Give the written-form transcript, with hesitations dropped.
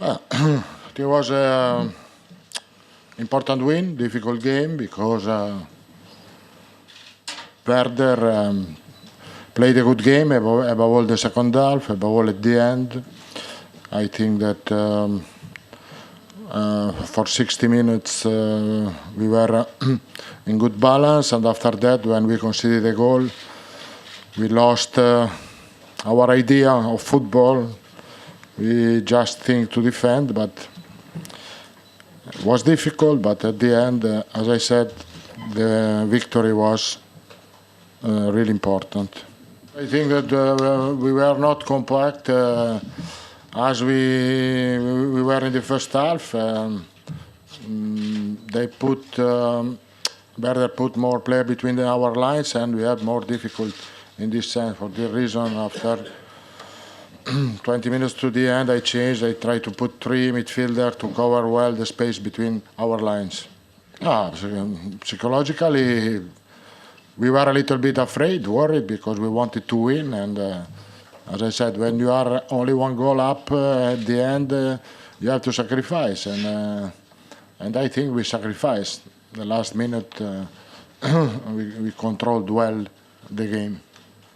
It was an important win, difficult game, because Werder played a good game, above all the second half, above all at the end. I think that for 60 minutes we were in good balance, and after that, when we conceded a goal, we lost our idea of football. We just think to defend, but it was difficult. But at the end, as I said, the victory was really important. I think that we were not compact as we were in the first half. Werder put more player between our lines, and we had more difficult in this sense. For this reason, after 20 minutes to the end, I changed. I tried to put 3 midfielders to cover well the space between our lines. Psychologically, we were a little bit afraid, worried, because we wanted to win. And as I said, when you are only 1 goal up at the end, you have to sacrifice. And I think we sacrificed. The last minute, we controlled well the game.